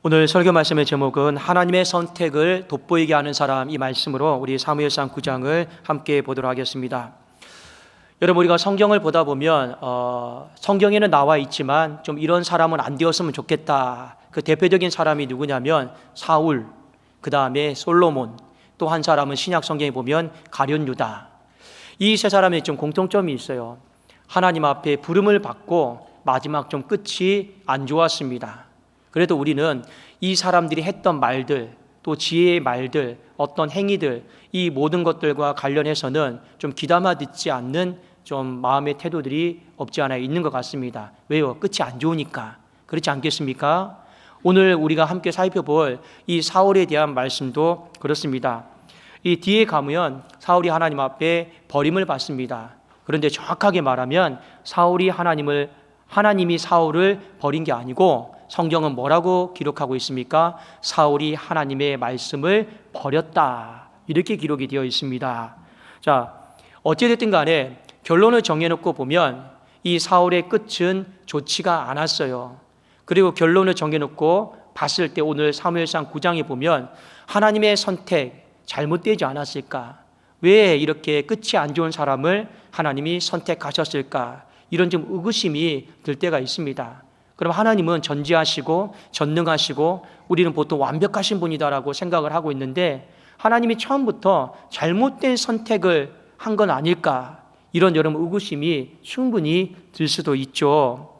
오늘 설교 말씀의 제목은 하나님의 선택을 돋보이게 하는 사람, 이 말씀으로 우리 사무엘상 9장을 함께 보도록 하겠습니다. 여러분, 우리가 성경을 보다 보면 성경에는 나와 있지만 좀 이런 사람은 안 되었으면 좋겠다. 그 대표적인 사람이 누구냐면 사울, 그 다음에 솔로몬, 또 한 사람은 신약 성경에 보면 가룟 유다. 이 세 사람의 좀 공통점이 있어요. 하나님 앞에 부름을 받고 마지막 좀 끝이 안 좋았습니다. 그래도 우리는 이 사람들이 했던 말들, 또 지혜의 말들, 어떤 행위들, 이 모든 것들과 관련해서는 좀 귀담아 듣지 않는 좀 마음의 태도들이 없지 않아 있는 것 같습니다. 왜요? 끝이 안 좋으니까. 그렇지 않겠습니까? 오늘 우리가 함께 살펴볼 이 사울에 대한 말씀도 그렇습니다. 이 뒤에 가면 사울이 하나님 앞에 버림을 받습니다. 그런데 정확하게 말하면 하나님이 사울을 버린 게 아니고 성경은 뭐라고 기록하고 있습니까? 사울이 하나님의 말씀을 버렸다, 이렇게 기록이 되어 있습니다. 자, 어찌됐든 간에 결론을 정해놓고 보면 이 사울의 끝은 좋지가 않았어요. 그리고 결론을 정해놓고 봤을 때 오늘 사무엘상 9장에 보면 하나님의 선택 잘못되지 않았을까? 왜 이렇게 끝이 안 좋은 사람을 하나님이 선택하셨을까? 이런 좀 의구심이 들 때가 있습니다. 그럼 하나님은 전지하시고 전능하시고 우리는 보통 완벽하신 분이다라고 생각을 하고 있는데 하나님이 처음부터 잘못된 선택을 한 건 아닐까? 이런 여러분 의구심이 충분히 들 수도 있죠.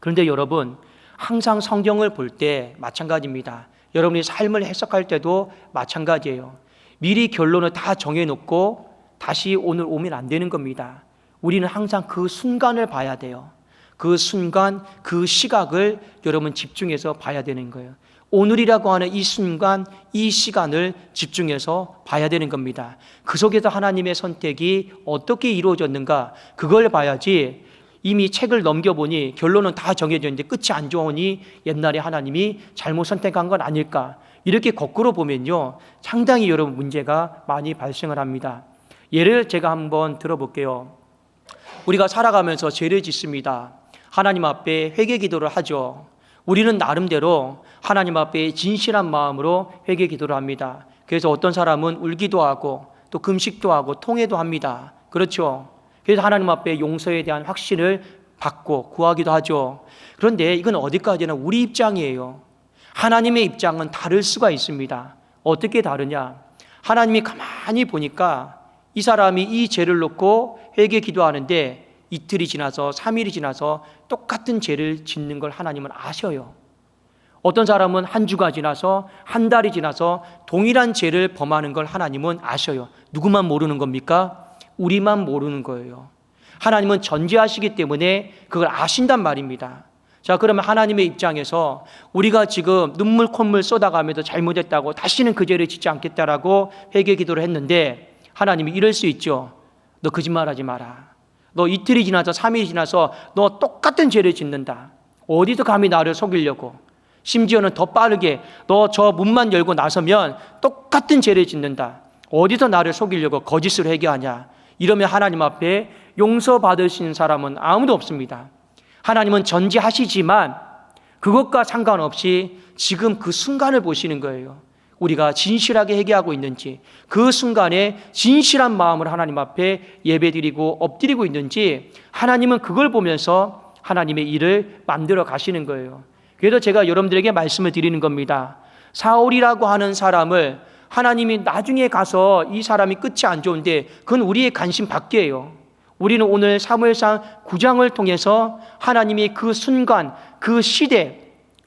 그런데 여러분, 항상 성경을 볼 때 마찬가지입니다. 여러분이 삶을 해석할 때도 마찬가지예요. 미리 결론을 다 정해놓고 다시 오늘 오면 안 되는 겁니다. 우리는 항상 그 순간을 봐야 돼요. 그 순간, 그 시각을 여러분 집중해서 봐야 되는 거예요. 오늘이라고 하는 이 순간, 이 시간을 집중해서 봐야 되는 겁니다. 그 속에서 하나님의 선택이 어떻게 이루어졌는가, 그걸 봐야지. 이미 책을 넘겨보니 결론은 다 정해져 있는데 끝이 안 좋으니 옛날에 하나님이 잘못 선택한 건 아닐까, 이렇게 거꾸로 보면요 상당히 여러분 문제가 많이 발생을 합니다. 예를 제가 한번 들어볼게요. 우리가 살아가면서 죄를 짓습니다. 하나님 앞에 회개 기도를 하죠. 우리는 나름대로 하나님 앞에 진실한 마음으로 회개 기도를 합니다. 그래서 어떤 사람은 울기도 하고 또 금식도 하고 통회도 합니다. 그렇죠? 그래서 하나님 앞에 용서에 대한 확신을 받고 구하기도 하죠. 그런데 이건 어디까지나 우리 입장이에요. 하나님의 입장은 다를 수가 있습니다. 어떻게 다르냐? 하나님이 가만히 보니까 이 사람이 이 죄를 놓고 회개 기도하는데 이틀이 지나서 3일이 지나서 똑같은 죄를 짓는 걸 하나님은 아셔요. 어떤 사람은 한 주가 지나서 한 달이 지나서 동일한 죄를 범하는 걸 하나님은 아셔요. 누구만 모르는 겁니까? 우리만 모르는 거예요. 하나님은 전지하시기 때문에 그걸 아신단 말입니다. 자, 그러면 하나님의 입장에서 우리가 지금 눈물 콧물 쏟아가면서 잘못했다고 다시는 그 죄를 짓지 않겠다라고 회개 기도를 했는데 하나님이 이럴 수 있죠. 너 거짓말하지 마라. 너 이틀이 지나서 3일이 지나서 너 똑같은 죄를 짓는다. 어디서 감히 나를 속이려고. 심지어는 더 빠르게 너 저 문만 열고 나서면 똑같은 죄를 짓는다. 어디서 나를 속이려고 거짓을 회개하냐. 이러면 하나님 앞에 용서받으시는 사람은 아무도 없습니다. 하나님은 전지하시지만 그것과 상관없이 지금 그 순간을 보시는 거예요. 우리가 진실하게 회개하고 있는지, 그 순간에 진실한 마음으로 하나님 앞에 예배드리고 엎드리고 있는지 하나님은 그걸 보면서 하나님의 일을 만들어 가시는 거예요. 그래서 제가 여러분들에게 말씀을 드리는 겁니다. 사울이라고 하는 사람을 하나님이 나중에 가서 이 사람이 끝이 안 좋은데 그건 우리의 관심 밖이에요. 우리는 오늘 사무엘상 9장을 통해서 하나님이 그 순간, 그 시대,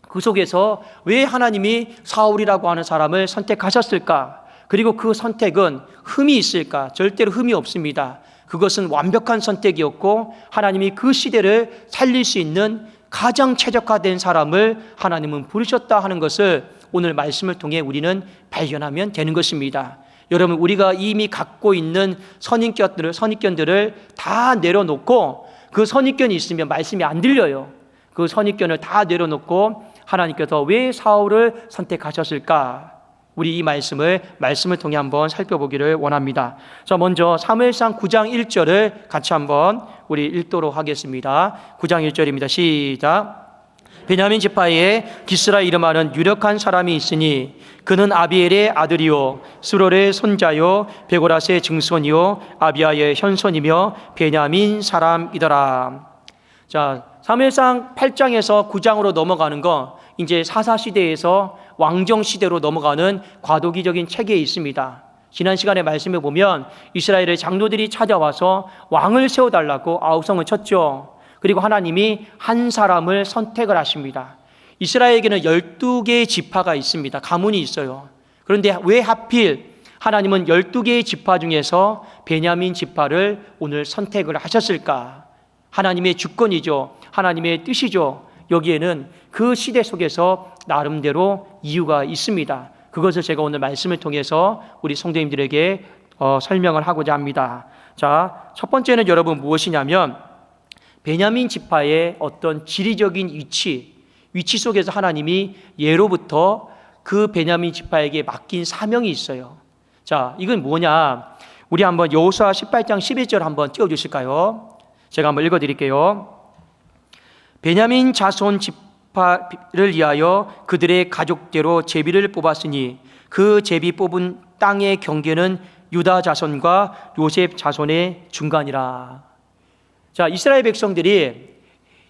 그 속에서 왜 하나님이 사울이라고 하는 사람을 선택하셨을까? 그리고 그 선택은 흠이 있을까? 절대로 흠이 없습니다. 그것은 완벽한 선택이었고 하나님이 그 시대를 살릴 수 있는 가장 최적화된 사람을 하나님은 부르셨다 하는 것을 오늘 말씀을 통해 우리는 발견하면 되는 것입니다. 여러분, 우리가 이미 갖고 있는 선입견들을 다 내려놓고, 그 선입견이 있으면 말씀이 안 들려요. 그 선입견을 다 내려놓고 하나님께서 왜 사울을 선택하셨을까? 우리 이 말씀을 통해 한번 살펴보기를 원합니다. 자, 먼저 사무엘상 9장 1절을 같이 한번 우리 읽도록 하겠습니다. 9장 1절입니다. 시작. 베냐민 지파에 기스라 이름하는 유력한 사람이 있으니 그는 아비엘의 아들이요 스롤의 손자요 베고라스의 증손이요 아비아의 현손이며 베냐민 사람이더라. 자, 사무엘상 8장에서 9장으로 넘어가는 거 이제 사사시대에서 왕정시대로 넘어가는 과도기적인 체계에 있습니다. 지난 시간에 말씀해 보면 이스라엘의 장로들이 찾아와서 왕을 세워달라고 아우성을 쳤죠. 그리고 하나님이 한 사람을 선택을 하십니다. 이스라엘에게는 12개의 지파가 있습니다. 가문이 있어요. 그런데 왜 하필 하나님은 12개의 지파 중에서 베냐민 지파를 오늘 선택을 하셨을까? 하나님의 주권이죠. 하나님의 뜻이죠. 여기에는 그 시대 속에서 나름대로 이유가 있습니다. 그것을 제가 오늘 말씀을 통해서 우리 성도님들에게 설명을 하고자 합니다. 자, 첫 번째는 여러분 무엇이냐면 베냐민 지파의 어떤 지리적인 위치 속에서 하나님이 예로부터 그 베냐민 지파에게 맡긴 사명이 있어요. 자, 이건 뭐냐? 우리 한번 여호수아 18장 11절 한번 띄워주실까요? 제가 한번 읽어드릴게요. 베냐민 자손 지파를 위하여 그들의 가족대로 제비를 뽑았으니 그 제비 뽑은 땅의 경계는 유다 자손과 요셉 자손의 중간이라. 자, 이스라엘 백성들이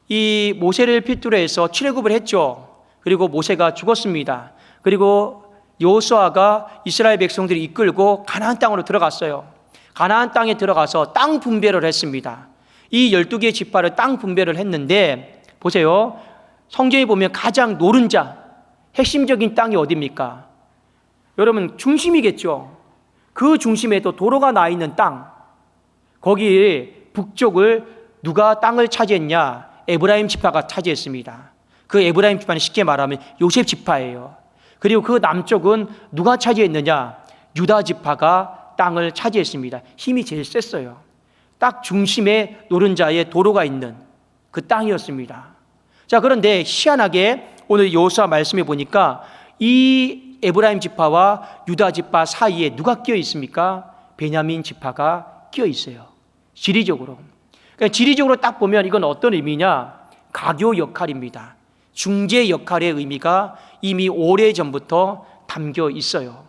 이 모세를 필두로 해서 출애굽을 했죠. 그리고 모세가 죽었습니다. 그리고 여호수아가 이스라엘 백성들이 이끌고 가나안 땅으로 들어갔어요. 가나안 땅에 들어가서 땅 분배를 했습니다. 이 12개의 지파를 땅 분배를 했는데 보세요. 성경에 보면 가장 노른자, 핵심적인 땅이 어디입니까? 여러분 중심이겠죠. 그 중심에도 도로가 나 있는 땅, 거기 북쪽을 누가 땅을 차지했냐? 에브라임 지파가 차지했습니다. 그 에브라임 지파는 쉽게 말하면 요셉 지파예요. 그리고 그 남쪽은 누가 차지했느냐? 유다 지파가 땅을 차지했습니다. 힘이 제일 셌어요. 딱 중심에 노른자의 도로가 있는 그 땅이었습니다. 자, 그런데 희한하게 오늘 여호수아 말씀해 보니까 이 에브라임 지파와 유다 지파 사이에 누가 끼어 있습니까? 베냐민 지파가 끼어 있어요. 지리적으로. 그러니까 지리적으로 딱 보면 이건 어떤 의미냐? 가교 역할입니다. 중재 역할의 의미가 이미 오래전부터 담겨 있어요.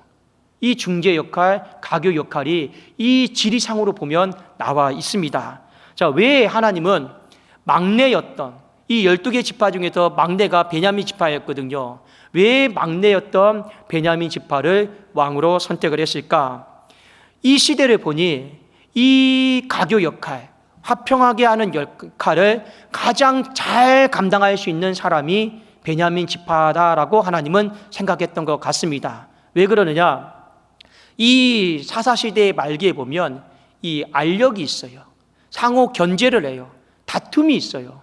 이 중재 역할, 가교 역할이 이 지리상으로 보면 나와 있습니다. 자, 왜 하나님은 막내였던 이 12개 지파 중에서 막내가 베냐민 지파였거든요. 왜 막내였던 베냐민 지파를 왕으로 선택을 했을까? 이 시대를 보니 이 가교 역할, 화평하게 하는 역할을 가장 잘 감당할 수 있는 사람이 베냐민 지파다라고 하나님은 생각했던 것 같습니다. 왜 그러느냐? 이 사사시대의 말기에 보면 이 알력이 있어요. 상호 견제를 해요. 다툼이 있어요.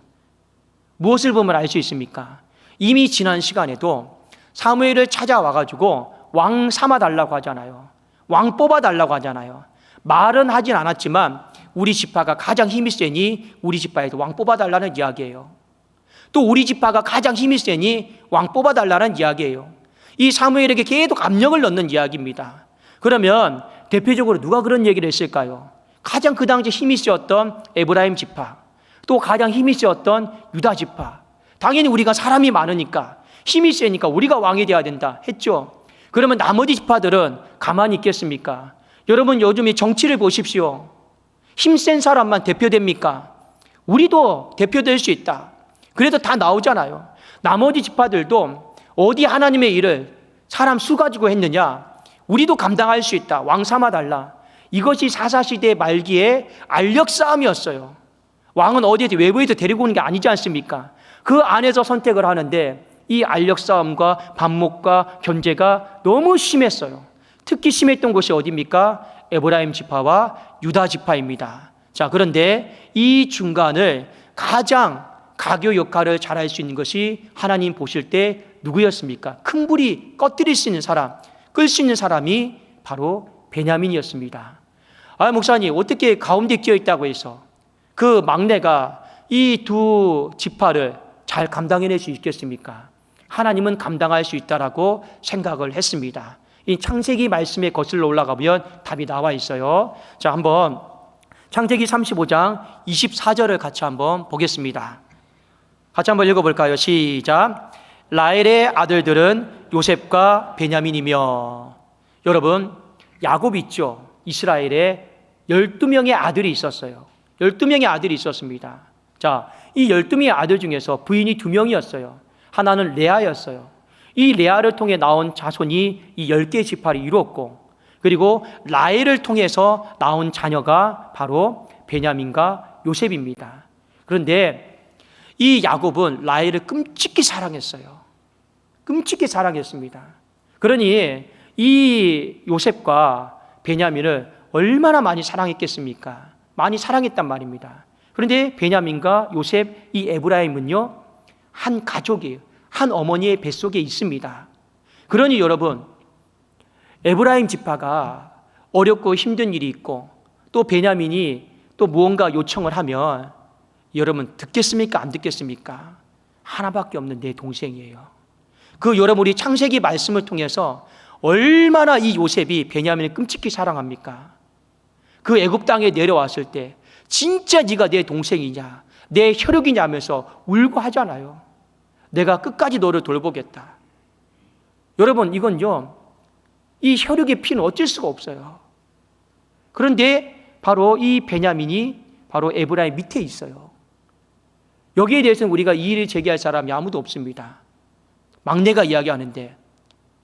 무엇을 보면 알 수 있습니까? 이미 지난 시간에도 사무엘을 찾아와가지고 왕 삼아달라고 하잖아요. 왕 뽑아달라고 하잖아요. 말은 하진 않았지만 우리 지파가 가장 힘이 세니 우리 지파에도 왕 뽑아달라는 이야기예요. 또 우리 지파가 가장 힘이 세니 왕 뽑아달라는 이야기예요. 이 사무엘에게 계속 압력을 넣는 이야기입니다. 그러면 대표적으로 누가 그런 얘기를 했을까요? 가장 그 당시 힘이 세었던 에브라임 지파, 또 가장 힘이 세었던 유다 지파. 당연히 우리가 사람이 많으니까 힘이 세니까 우리가 왕이 돼야 된다 했죠. 그러면 나머지 지파들은 가만히 있겠습니까? 여러분 요즘 이 정치를 보십시오. 힘센 사람만 대표됩니까? 우리도 대표될 수 있다. 그래도 다 나오잖아요. 나머지 지파들도 어디 하나님의 일을 사람 수 가지고 했느냐? 우리도 감당할 수 있다. 왕 삼아달라. 이것이 사사시대 말기에 알력 싸움이었어요. 왕은 어디에서 외부에서 데리고 오는 게 아니지 않습니까? 그 안에서 선택을 하는데 이 알력 싸움과 반목과 견제가 너무 심했어요. 특히 심했던 곳이 어디입니까? 에브라임 지파와 유다 지파입니다. 자, 그런데 이 중간을 가장 가교 역할을 잘할 수 있는 것이 하나님 보실 때 누구였습니까? 큰 불이 꺼뜨릴 수 있는 사람, 끌 수 있는 사람이 바로 베냐민이었습니다. 아, 목사님 어떻게 가운데 끼어 있다고 해서 그 막내가 이 두 지파를 잘 감당해낼 수 있겠습니까? 하나님은 감당할 수 있다라고 생각을 했습니다. 이 창세기 말씀에 거슬러 올라가면 답이 나와 있어요. 자, 한번 창세기 35장 24절을 같이 한번 보겠습니다. 같이 한번 읽어볼까요? 시작. 라헬의 아들들은 요셉과 베냐민이며. 여러분, 야곱 있죠? 이스라엘에 12명의 아들이 있었어요. 12명의 아들이 있었습니다. 자, 이 12명의 아들 중에서 부인이 2명이었어요. 하나는 레아였어요. 이 레아를 통해 나온 자손이 이 10개의 지파를 이루었고, 그리고 라헬을 통해서 나온 자녀가 바로 베냐민과 요셉입니다. 그런데 이 야곱은 라헬을 끔찍히 사랑했어요. 끔찍히 사랑했습니다. 그러니 이 요셉과 베냐민을 얼마나 많이 사랑했겠습니까? 많이 사랑했단 말입니다. 그런데 베냐민과 요셉, 이 에브라임은요, 한 가족이에요. 한 어머니의 뱃속에 있습니다. 그러니 여러분, 에브라임 지파가 어렵고 힘든 일이 있고 또 베냐민이 또 무언가 요청을 하면 여러분 듣겠습니까? 안 듣겠습니까? 하나밖에 없는 내 동생이에요. 그 여러분, 우리 창세기 말씀을 통해서 얼마나 이 요셉이 베냐민을 끔찍히 사랑합니까? 그 애굽 땅에 내려왔을 때 진짜 네가 내 동생이냐, 내 혈육이냐 하면서 울고 하잖아요. 내가 끝까지 너를 돌보겠다. 여러분, 이건요, 이 혈육의 피는 어쩔 수가 없어요. 그런데 바로 이 베냐민이 바로 에브라임 밑에 있어요. 여기에 대해서는 우리가 이의를 제기할 사람이 아무도 없습니다. 막내가 이야기하는데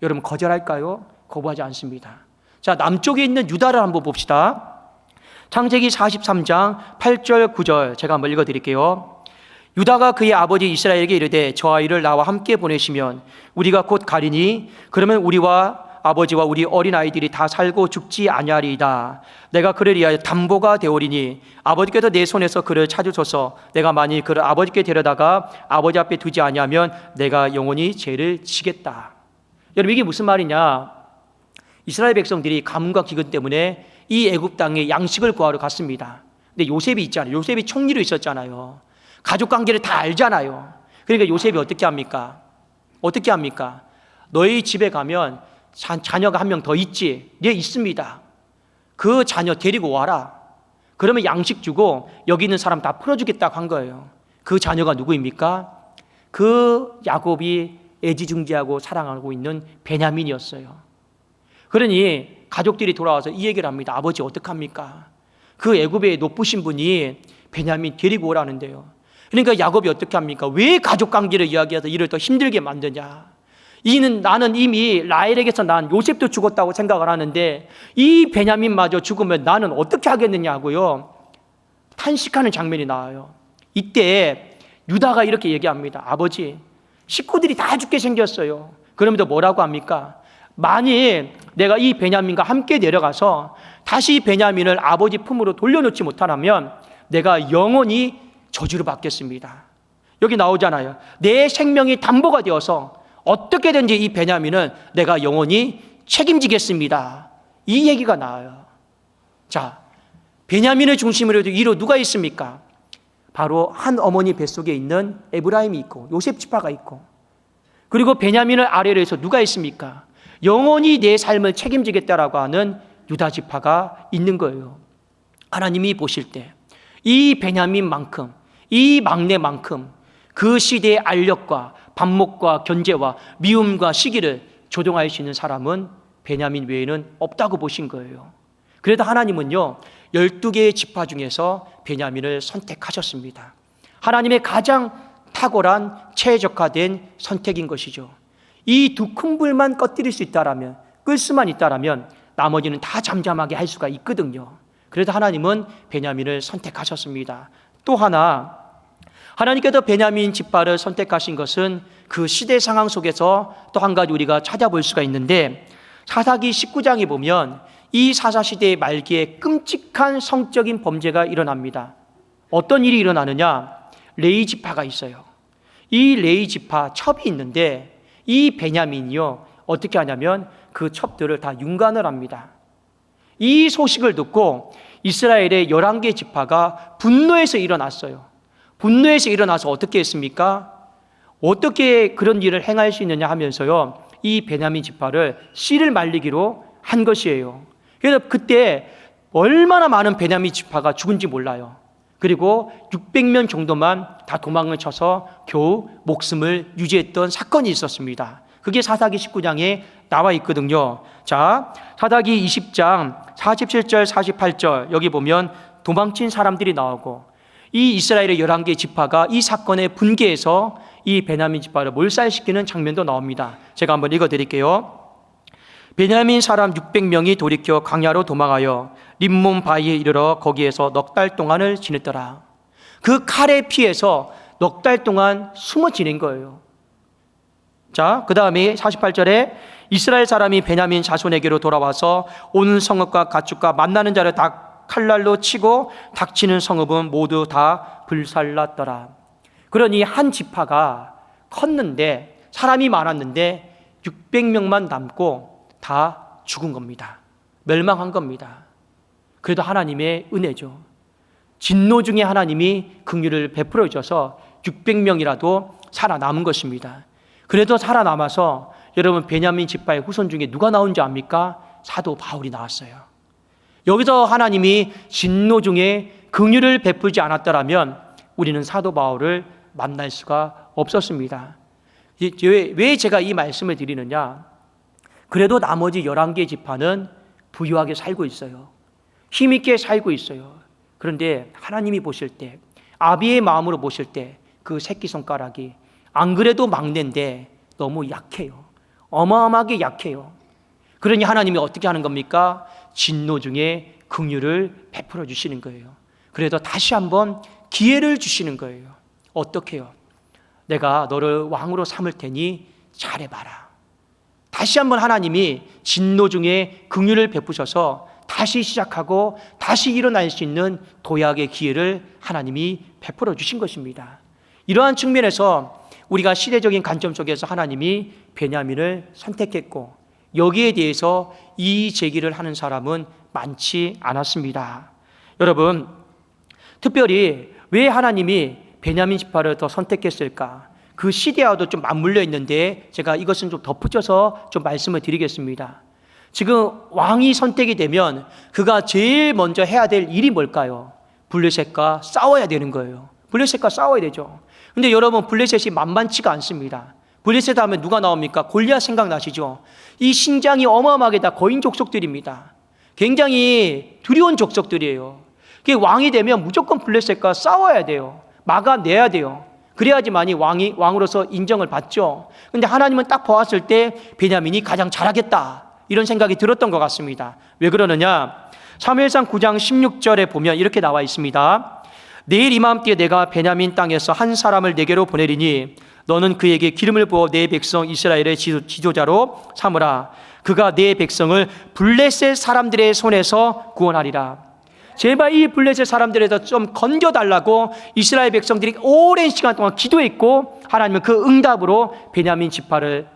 여러분 거절할까요? 거부하지 않습니다. 자, 남쪽에 있는 유다를 한번 봅시다. 창세기 43장 8절 9절 제가 한번 읽어드릴게요. 유다가 그의 아버지 이스라엘에게 이르되 저 아이를 나와 함께 보내시면 우리가 곧 가리니 그러면 우리와 아버지와 우리 어린아이들이 다 살고 죽지 아니하리이다. 내가 그를 위하여 담보가 되오리니 아버지께서 내 손에서 그를 찾으소서. 내가 만일 그를 아버지께 데려다가 아버지 앞에 두지 아니하면 내가 영원히 죄를 지겠다. 여러분, 이게 무슨 말이냐? 이스라엘 백성들이 가뭄과 기근 때문에 이 애굽 땅에 양식을 구하러 갔습니다. 근데 요셉이 있잖아요. 요셉이 총리로 있었잖아요. 가족 관계를 다 알잖아요. 그러니까 요셉이 어떻게 합니까? 어떻게 합니까? 너희 집에 가면 자녀가 한 명 더 있지? 네, 있습니다. 그 자녀 데리고 와라. 그러면 양식 주고 여기 있는 사람 다 풀어주겠다고 한 거예요. 그 자녀가 누구입니까? 그 야곱이 애지중지하고 사랑하고 있는 베냐민이었어요. 그러니 가족들이 돌아와서 이 얘기를 합니다. 아버지 어떡합니까? 그 애굽의 높으신 분이 베냐민 데리고 오라는데요. 그러니까 야곱이 어떻게 합니까? 왜 가족 관계를 이야기해서 일을 더 힘들게 만드냐? 나는 이미 라헬에게서 난 요셉도 죽었다고 생각을 하는데 이 베냐민마저 죽으면 나는 어떻게 하겠느냐고요. 탄식하는 장면이 나와요. 이때 유다가 이렇게 얘기합니다. 아버지, 식구들이 다 죽게 생겼어요. 그러면서 뭐라고 합니까? 만일 내가 이 베냐민과 함께 내려가서 다시 베냐민을 아버지 품으로 돌려놓지 못하면 내가 영원히 저주를 받겠습니다. 여기 나오잖아요. 내 생명이 담보가 되어서 어떻게든지 이 베냐민은 내가 영원히 책임지겠습니다. 이 얘기가 나와요. 자, 베냐민을 중심으로 해도 이로 누가 있습니까? 바로 한 어머니 뱃속에 있는 에브라임이 있고 요셉 지파가 있고, 그리고 베냐민을 아래로 해서 누가 있습니까? 영원히 내 삶을 책임지겠다라고 하는 유다 지파가 있는 거예요. 하나님이 보실 때 이 베냐민만큼, 이 막내만큼 그 시대의 알력과 반목과 견제와 미움과 시기를 조종할 수 있는 사람은 베냐민 외에는 없다고 보신 거예요. 그래도 하나님은요 12개의 지파 중에서 베냐민을 선택하셨습니다. 하나님의 가장 탁월한 최적화된 선택인 것이죠. 이 두 큰 불만 꺼뜨릴 수 있다라면, 끌 수만 있다라면 나머지는 다 잠잠하게 할 수가 있거든요. 그래도 하나님은 베냐민을 선택하셨습니다. 또 하나, 하나님께서 베냐민 지파를 선택하신 것은 그 시대 상황 속에서 또 한 가지 우리가 찾아볼 수가 있는데, 사사기 19장에 보면 이 사사시대의 말기에 끔찍한 성적인 범죄가 일어납니다. 어떤 일이 일어나느냐? 레위 지파가 있어요. 이 레위 지파 첩이 있는데 이 베냐민이요 어떻게 하냐면 그 첩들을 다 융간을 합니다. 이 소식을 듣고 이스라엘의 11개 지파가 분노해서 일어났어요. 분노해서 일어나서 어떻게 했습니까? 어떻게 그런 일을 행할 수 있느냐 하면서요 이 베냐민 지파를 씨를 말리기로 한 것이에요. 그래서 그때 얼마나 많은 베냐민 지파가 죽은지 몰라요. 그리고 600명 정도만 다 도망을 쳐서 겨우 목숨을 유지했던 사건이 있었습니다. 그게 사사기 19장에 나와 있거든요. 자, 사사기 20장 47절 48절 여기 보면 도망친 사람들이 나오고 이 이스라엘의 11개 지파가 이 사건에 분개해서 이 베냐민 지파를 몰살시키는 장면도 나옵니다. 제가 한번 읽어드릴게요. 베냐민 사람 600명이 돌이켜 광야로 도망하여 림몬 바위에 이르러 거기에서 넉 달 동안을 지냈더라. 그 칼에 피해서 넉 달 동안 숨어 지낸 거예요. 자, 그 다음에 48절에 이스라엘 사람이 베냐민 자손에게로 돌아와서 온 성읍과 가축과 만나는 자를 다 칼날로 치고 닥치는 성읍은 모두 다 불살랐더라. 그러니 한 지파가 컸는데 사람이 많았는데 600명만 남고 다 죽은 겁니다. 멸망한 겁니다. 그래도 하나님의 은혜죠. 진노 중에 하나님이 긍휼을 베풀어 주셔서 600명이라도 살아남은 것입니다. 그래도 살아남아서 여러분 베냐민 지파의 후손 중에 누가 나온 줄 압니까? 사도 바울이 나왔어요. 여기서 하나님이 진노 중에 긍휼을 베풀지 않았더라면 우리는 사도 바울을 만날 수가 없었습니다. 왜 제가 이 말씀을 드리느냐? 그래도 나머지 11개 지파는 부유하게 살고 있어요. 힘있게 살고 있어요. 그런데 하나님이 보실 때, 아비의 마음으로 보실 때 그 새끼손가락이 안 그래도 막내인데 너무 약해요. 어마어마하게 약해요. 그러니 하나님이 어떻게 하는 겁니까? 진노 중에 긍휼을 베풀어 주시는 거예요. 그래도 다시 한번 기회를 주시는 거예요. 어떻게 해요? 내가 너를 왕으로 삼을 테니 잘해봐라. 다시 한번 하나님이 진노 중에 긍휼을 베푸셔서 다시 시작하고 다시 일어날 수 있는 도약의 기회를 하나님이 베풀어 주신 것입니다. 이러한 측면에서 우리가 시대적인 관점 속에서 하나님이 베냐민을 선택했고 여기에 대해서 이의 제기를 하는 사람은 많지 않았습니다. 여러분, 특별히 왜 하나님이 베냐민 지파를 더 선택했을까? 그 시대와도 좀 맞물려 있는데 제가 이것은 좀 덧붙여서 좀 말씀을 드리겠습니다. 지금 왕이 선택이 되면 그가 제일 먼저 해야 될 일이 뭘까요? 블레셋과 싸워야 되는 거예요. 블레셋과 싸워야 되죠. 근데 여러분, 블레셋이 만만치가 않습니다. 블레셋 하면 누가 나옵니까? 골리앗 생각나시죠? 이 신장이 어마어마하게 다 거인 족속들입니다. 굉장히 두려운 족속들이에요. 왕이 되면 무조건 블레셋과 싸워야 돼요. 막아내야 돼요. 그래야지만이 왕으로서 인정을 받죠. 근데 하나님은 딱 보았을 때 베냐민이 가장 잘하겠다, 이런 생각이 들었던 것 같습니다. 왜 그러느냐? 사무엘상 9장 16절에 보면 이렇게 나와 있습니다. 내일 이맘때에 내가 베냐민 땅에서 한 사람을 내게로 보내리니 너는 그에게 기름을 부어 내 백성 이스라엘의 지도자로 삼으라. 그가 내 백성을 블레셋 사람들의 손에서 구원하리라. 제발 이 블레셋 사람들에서 좀 건져달라고 이스라엘 백성들이 오랜 시간 동안 기도했고 하나님은 그 응답으로 베냐민 지파를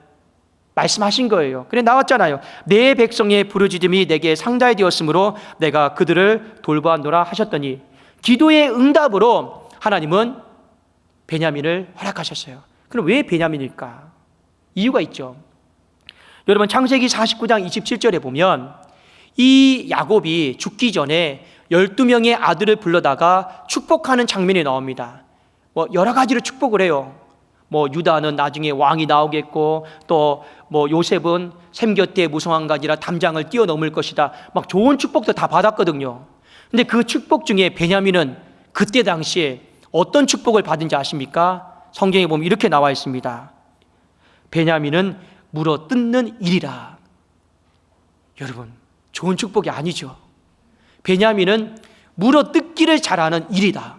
말씀하신 거예요. 그래 나왔잖아요. 내 백성의 부르짖음이 내게 상달이 되었으므로 내가 그들을 돌보았노라 하셨더니 기도의 응답으로 하나님은 베냐민을 허락하셨어요. 그럼 왜 베냐민일까? 이유가 있죠. 여러분, 창세기 49장 27절에 보면 이 야곱이 죽기 전에 12명의 아들을 불러다가 축복하는 장면이 나옵니다. 여러 가지로 축복을 해요. 유다는 나중에 왕이 나오겠고, 또 요셉은 샘 곁에 무성한 가지라 담장을 뛰어넘을 것이다. 막 좋은 축복도 다 받았거든요. 근데 그 축복 중에 베냐민은 그때 당시에 어떤 축복을 받은지 아십니까? 성경에 보면 이렇게 나와 있습니다. 베냐민은 물어 뜯는 일이라. 여러분, 좋은 축복이 아니죠. 베냐민은 물어 뜯기를 잘하는 일이다.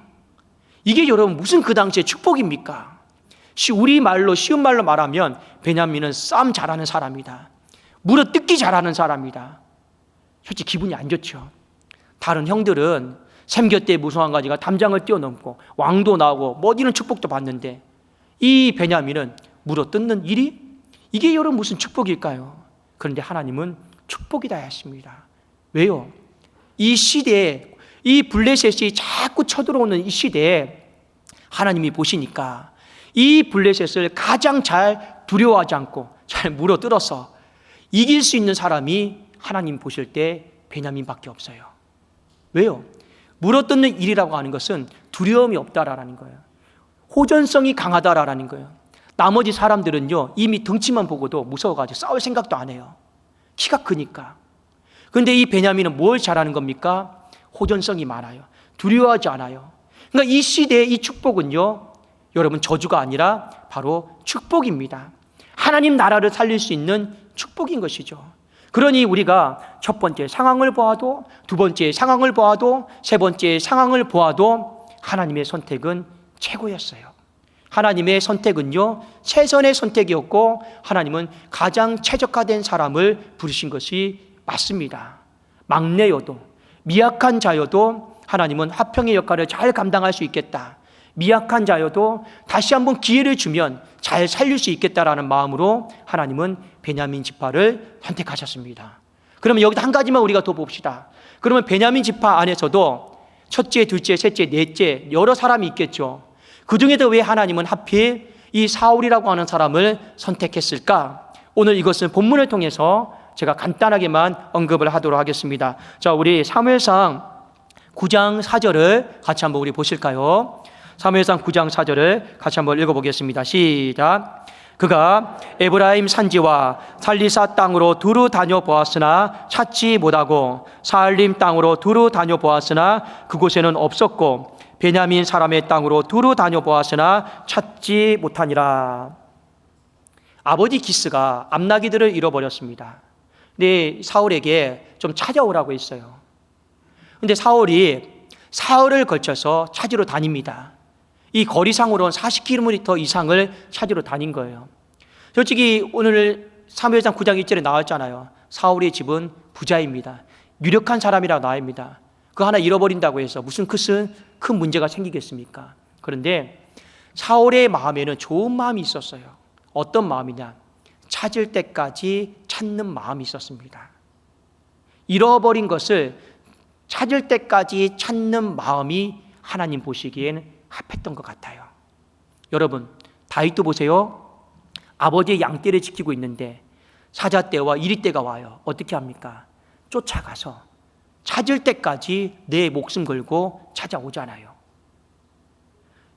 이게 여러분 무슨 그 당시의 축복입니까? 우리 말로, 쉬운 말로 말하면 베냐민은 싸움 잘하는 사람이다. 물어 뜯기 잘하는 사람이다. 솔직히 기분이 안 좋죠. 다른 형들은 샘 곁에 무성한 가지가 담장을 뛰어넘고 왕도 나오고 이런 축복도 받는데 이 베냐민은 물어 뜯는 일이? 이게 여러분 무슨 축복일까요? 그런데 하나님은 축복이다 하십니다. 왜요? 이 시대에, 이 블레셋이 자꾸 쳐들어오는 이 시대에 하나님이 보시니까 이 블레셋을 가장 잘 두려워하지 않고 잘 물어뜯어서 이길 수 있는 사람이 하나님 보실 때 베냐민밖에 없어요. 왜요? 물어뜯는 일이라고 하는 것은 두려움이 없다라는 거예요. 호전성이 강하다라는 거예요. 나머지 사람들은요, 이미 덩치만 보고도 무서워가지고 싸울 생각도 안 해요. 키가 크니까. 그런데 이 베냐민은 뭘 잘하는 겁니까? 호전성이 많아요. 두려워하지 않아요. 그러니까 이 시대의 이 축복은요, 여러분 저주가 아니라 바로 축복입니다. 하나님 나라를 살릴 수 있는 축복인 것이죠. 그러니 우리가 첫 번째 상황을 보아도, 두 번째 상황을 보아도, 세 번째 상황을 보아도 하나님의 선택은 최고였어요. 하나님의 선택은요, 최선의 선택이었고 하나님은 가장 최적화된 사람을 부르신 것이 맞습니다. 막내여도, 미약한 자여도 하나님은 화평의 역할을 잘 감당할 수 있겠다. 미약한 자여도 다시 한번 기회를 주면 잘 살릴 수 있겠다라는 마음으로 하나님은 베냐민 지파를 선택하셨습니다. 그러면 여기서 한 가지만 우리가 더 봅시다. 그러면 베냐민 지파 안에서도 첫째, 둘째, 셋째, 넷째 여러 사람이 있겠죠. 그 중에도 왜 하나님은 하필 이 사울이라고 하는 사람을 선택했을까? 오늘 이것은 본문을 통해서 제가 간단하게만 언급을 하도록 하겠습니다. 자, 우리 사무엘상 9장 4절을 같이 한번 우리 보실까요? 사무엘상 9장 4절을 같이 한번 읽어보겠습니다. 시작. 그가 에브라임 산지와 살리사 땅으로 두루 다녀보았으나 찾지 못하고 사알림 땅으로 두루 다녀보았으나 그곳에는 없었고 베냐민 사람의 땅으로 두루 다녀보았으나 찾지 못하니라. 아버지 기스가 암나기들을 잃어버렸습니다. 근데 사울에게 좀 찾아오라고 했어요. 근데 사울이 사흘을 걸쳐서 찾으러 다닙니다. 이 거리상으로는 40km 이상을 찾으러 다닌 거예요. 솔직히 오늘 사무엘상 9장 1절에 나왔잖아요. 사울의 집은 부자입니다. 유력한 사람이라고 나옵니다. 그거 하나 잃어버린다고 해서 무슨 큰 문제가 생기겠습니까? 그런데 사울의 마음에는 좋은 마음이 있었어요. 어떤 마음이냐? 찾을 때까지 찾는 마음이 있었습니다. 잃어버린 것을 찾을 때까지 찾는 마음이 하나님 보시기엔 합했던 것 같아요. 여러분, 다윗도 보세요. 아버지의 양떼를 지키고 있는데 사자떼와 이리떼가 와요. 어떻게 합니까? 쫓아가서 찾을 때까지 내 목숨 걸고 찾아오잖아요.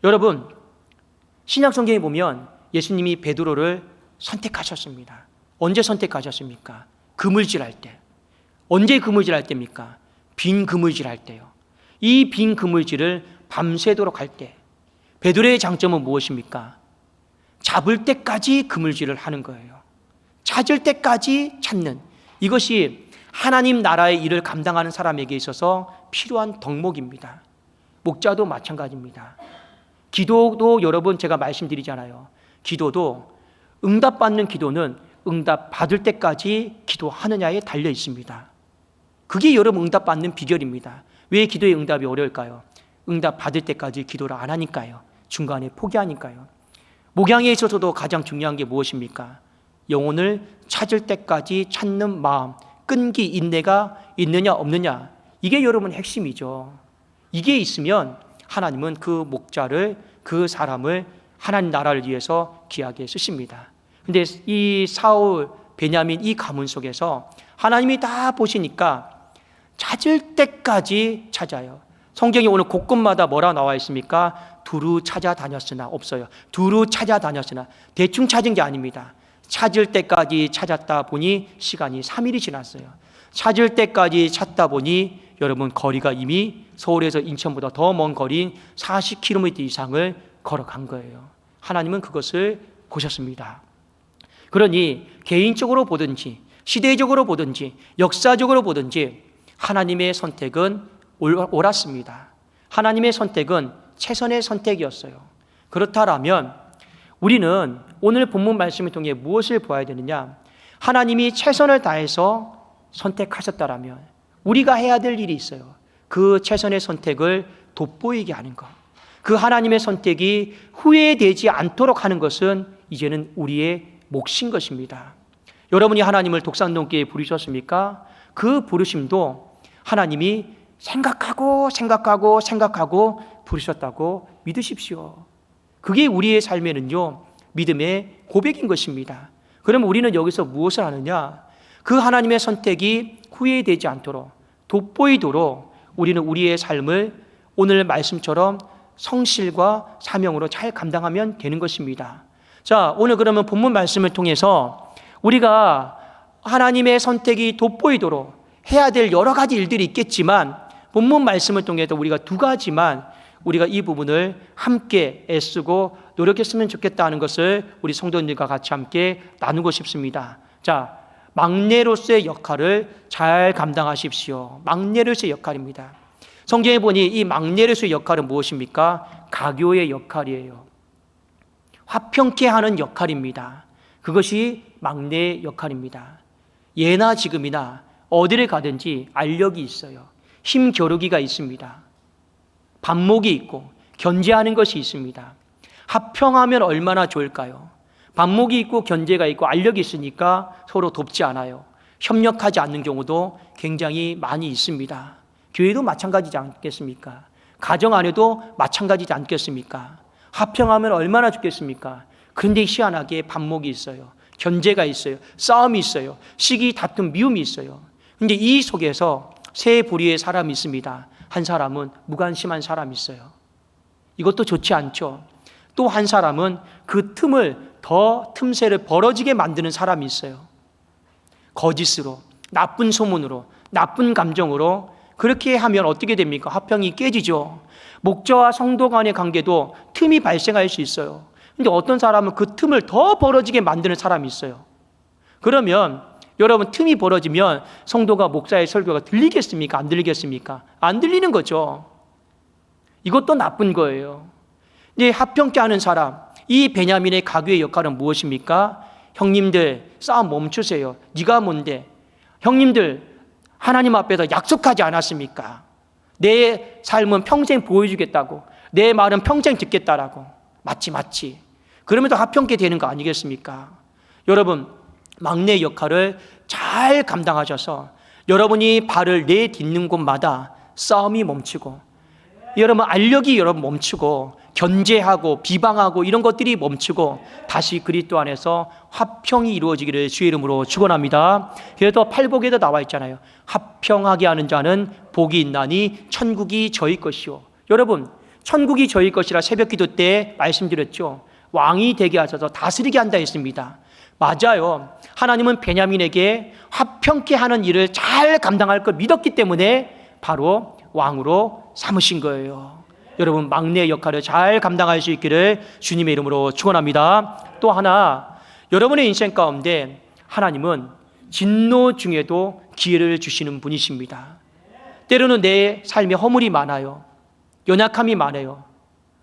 여러분, 신약 성경에 보면 예수님이 베드로를 선택하셨습니다. 언제 선택하셨습니까? 그물질할 때. 언제 그물질할 때입니까? 빈 그물질할 때요. 이 빈 그물질을 밤새도록 할 때 베드로의 장점은 무엇입니까? 잡을 때까지 그물질을 하는 거예요. 찾을 때까지 찾는, 이것이 하나님 나라의 일을 감당하는 사람에게 있어서 필요한 덕목입니다. 목자도 마찬가지입니다. 기도도 여러분 제가 말씀드리잖아요. 기도도 응답받는 기도는 응답받을 때까지 기도하느냐에 달려 있습니다. 그게 여러분 응답받는 비결입니다. 왜 기도의 응답이 어려울까요? 응답받을 때까지 기도를 안 하니까요. 중간에 포기하니까요. 목양에 있어서도 가장 중요한 게 무엇입니까? 영혼을 찾을 때까지 찾는 마음, 끈기, 인내가 있느냐 없느냐, 이게 여러분 핵심이죠. 이게 있으면 하나님은 그 목자를, 그 사람을 하나님 나라를 위해서 귀하게 쓰십니다. 근데 이 사울, 베냐민 이 가문 속에서 하나님이 다 보시니까 찾을 때까지 찾아요. 성경이 오늘 곳곳마다 뭐라 나와 있습니까? 두루 찾아다녔으나, 없어요. 두루 찾아다녔으나, 대충 찾은 게 아닙니다. 찾을 때까지 찾았다 보니 시간이 3일이 지났어요. 찾을 때까지 찾다 보니 여러분 거리가 이미 서울에서 인천보다 더 먼 거리인 40km 이상을 걸어간 거예요. 하나님은 그것을 보셨습니다. 그러니 개인적으로 보든지 시대적으로 보든지 역사적으로 보든지 하나님의 선택은 옳았습니다. 하나님의 선택은 최선의 선택이었어요. 그렇다면 우리는 오늘 본문 말씀을 통해 무엇을 보아야 되느냐? 하나님이 최선을 다해서 선택하셨다면 우리가 해야 될 일이 있어요. 그 최선의 선택을 돋보이게 하는 것. 그 하나님의 선택이 후회되지 않도록 하는 것은 이제는 우리의 몫인 것입니다. 여러분이 하나님을 독산동교회에 부르셨습니까? 그 부르심도 하나님이 생각하고 부르셨다고 믿으십시오. 그게 우리의 삶에는요, 믿음의 고백인 것입니다. 그러면 우리는 여기서 무엇을 하느냐? 그 하나님의 선택이 후회되지 않도록, 돋보이도록 우리는 우리의 삶을 오늘 말씀처럼 성실과 사명으로 잘 감당하면 되는 것입니다. 자, 오늘 그러면 본문 말씀을 통해서 우리가 하나님의 선택이 돋보이도록 해야 될 여러 가지 일들이 있겠지만 본문 말씀을 통해서 우리가 두 가지만 우리가 이 부분을 함께 애쓰고 노력했으면 좋겠다는 것을 우리 성도님들과 같이 함께 나누고 싶습니다. 자, 막내로서의 역할을 잘 감당하십시오. 막내로서의 역할입니다. 성경에 보니 이 막내로서의 역할은 무엇입니까? 가교의 역할이에요. 화평케 하는 역할입니다. 그것이 막내의 역할입니다. 예나 지금이나 어디를 가든지 알력이 있어요. 힘겨루기가 있습니다. 반목이 있고 견제하는 것이 있습니다. 합평하면 얼마나 좋을까요? 반목이 있고 견제가 있고 알력이 있으니까 서로 돕지 않아요. 협력하지 않는 경우도 굉장히 많이 있습니다. 교회도 마찬가지지 않겠습니까? 가정 안에도 마찬가지지 않겠습니까? 합평하면 얼마나 좋겠습니까? 그런데 희한하게 반목이 있어요. 견제가 있어요. 싸움이 있어요. 시기, 다툼, 미움이 있어요. 그런데 이 속에서 세 부류의 사람이 있습니다. 한 사람은 무관심한 사람이 있어요. 이것도 좋지 않죠. 또 한 사람은 그 틈새를 벌어지게 만드는 사람이 있어요. 거짓으로, 나쁜 소문으로, 나쁜 감정으로 그렇게 하면 어떻게 됩니까? 화평이 깨지죠. 목자와 성도 간의 관계도 틈이 발생할 수 있어요. 근데 어떤 사람은 그 틈을 더 벌어지게 만드는 사람이 있어요. 그러면 여러분, 틈이 벌어지면 성도가 목사의 설교가 들리겠습니까? 안 들리겠습니까? 안 들리는 거죠. 이것도 나쁜 거예요. 이제 화평케 하는 사람, 이 베냐민의 가교의 역할은 무엇입니까? 형님들, 싸움 멈추세요. 네가 뭔데? 형님들, 하나님 앞에서 약속하지 않았습니까? 내 삶은 평생 보여주겠다고, 내 말은 평생 듣겠다라고. 맞지. 그러면서 화평케 되는 거 아니겠습니까? 여러분, 막내의 역할을 잘 감당하셔서 여러분이 발을 내딛는 곳마다 싸움이 멈추고, 여러분 알력이 멈추고, 견제하고 비방하고 이런 것들이 멈추고 다시 그리스도 안에서 화평이 이루어지기를 주의 이름으로 축원합니다. 그래서 팔복에도 나와 있잖아요. 화평하게 하는 자는 복이 있나니 천국이 저희 것이요. 여러분, 천국이 저희 것이라 새벽기도 때 말씀드렸죠. 왕이 되게 하셔서 다스리게 한다 했습니다. 맞아요. 하나님은 베냐민에게 화평케 하는 일을 잘 감당할 걸 믿었기 때문에 바로 왕으로 삼으신 거예요. 여러분, 막내의 역할을 잘 감당할 수 있기를 주님의 이름으로 축원합니다. 또 하나, 여러분의 인생 가운데 하나님은 진노 중에도 기회를 주시는 분이십니다. 때로는 내 삶에 허물이 많아요. 연약함이 많아요.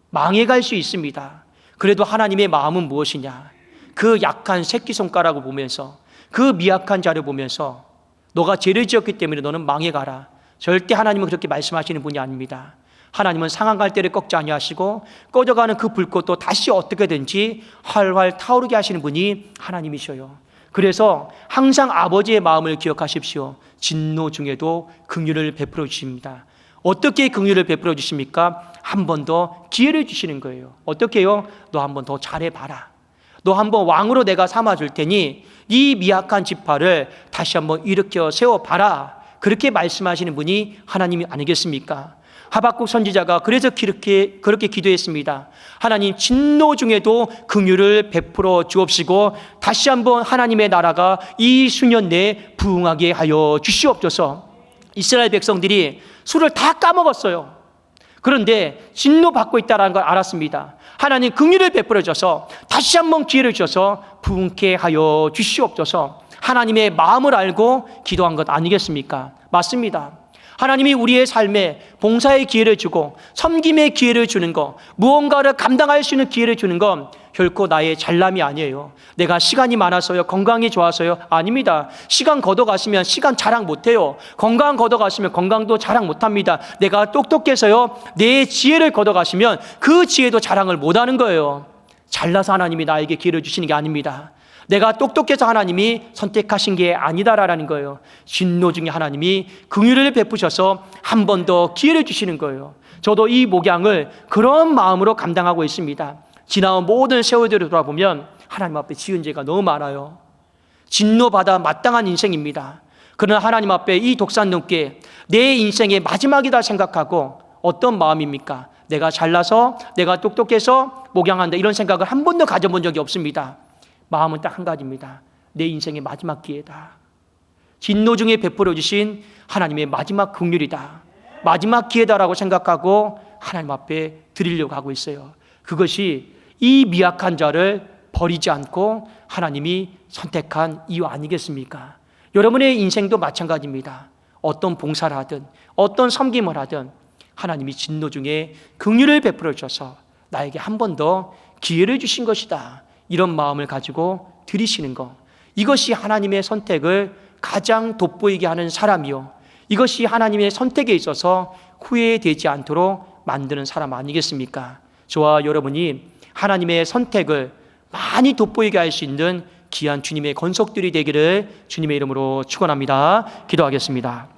망해갈 수 있습니다. 그래도 하나님의 마음은 무엇이냐? 그 약한 새끼손가락을 보면서, 그 미약한 자를 보면서 너가 죄를 지었기 때문에 너는 망해가라. 절대 하나님은 그렇게 말씀하시는 분이 아닙니다. 하나님은 상한 갈대를 꺾지 아니하시고 꺼져가는 그 불꽃도 다시 어떻게든지 활활 타오르게 하시는 분이 하나님이셔요. 그래서 항상 아버지의 마음을 기억하십시오. 진노 중에도 긍휼을 베풀어 주십니다. 어떻게 긍휼을 베풀어 주십니까? 한 번 더 기회를 주시는 거예요. 어떻게 해요? 너 한 번 더 잘해봐라. 너 한 번 왕으로 내가 삼아줄 테니 이 미약한 지파를 다시 한번 일으켜 세워봐라. 그렇게 말씀하시는 분이 하나님이 아니겠습니까? 하박국 선지자가 그래서 그렇게 기도했습니다. 하나님, 진노 중에도 긍휼을 베풀어 주옵시고 다시 한번 하나님의 나라가 이 수년 내에 부흥하게 하여 주시옵소서. 이스라엘 백성들이 술을 다 까먹었어요. 그런데 진노받고 있다는 걸 알았습니다. 하나님 긍휼을 베풀어 줘서 다시 한번 기회를 주셔서 부흥케 하여 주시옵소서. 하나님의 마음을 알고 기도한 것 아니겠습니까? 맞습니다. 하나님이 우리의 삶에 봉사의 기회를 주고 섬김의 기회를 주는 것, 무언가를 감당할 수 있는 기회를 주는 건 결코 나의 잘남이 아니에요. 내가 시간이 많아서요, 건강이 좋아서요, 아닙니다. 시간 걷어가시면 시간 자랑 못해요. 건강 걷어가시면 건강도 자랑 못합니다. 내가 똑똑해서요, 내 지혜를 걷어가시면 그 지혜도 자랑을 못하는 거예요. 잘나서 하나님이 나에게 기회를 주시는 게 아닙니다. 내가 똑똑해서 하나님이 선택하신 게 아니다라는 거예요. 진노 중에 하나님이 긍휼을 베푸셔서 한 번 더 기회를 주시는 거예요. 저도 이 목양을 그런 마음으로 감당하고 있습니다. 지나온 모든 세월들을 돌아보면 하나님 앞에 지은 죄가 너무 많아요. 진노받아 마땅한 인생입니다. 그러나 하나님 앞에 이 독산동께 내 인생의 마지막이다 생각하고 어떤 마음입니까? 내가 잘나서, 내가 똑똑해서 목양한다, 이런 생각을 한 번도 가져본 적이 없습니다. 마음은 딱 한 가지입니다. 내 인생의 마지막 기회다. 진노 중에 베풀어 주신 하나님의 마지막 긍휼이다, 마지막 기회다라고 생각하고 하나님 앞에 드리려고 하고 있어요. 그것이 이 미약한 자를 버리지 않고 하나님이 선택한 이유 아니겠습니까? 여러분의 인생도 마찬가지입니다. 어떤 봉사를 하든 어떤 섬김을 하든 하나님이 진노 중에 긍휼을 베풀어 주셔서 나에게 한 번 더 기회를 주신 것이다, 이런 마음을 가지고 드리시는 것, 이것이 하나님의 선택을 가장 돋보이게 하는 사람이요, 이것이 하나님의 선택에 있어서 후회되지 않도록 만드는 사람 아니겠습니까? 저와 여러분이 하나님의 선택을 많이 돋보이게 할 수 있는 귀한 주님의 권속들이 되기를 주님의 이름으로 축원합니다. 기도하겠습니다.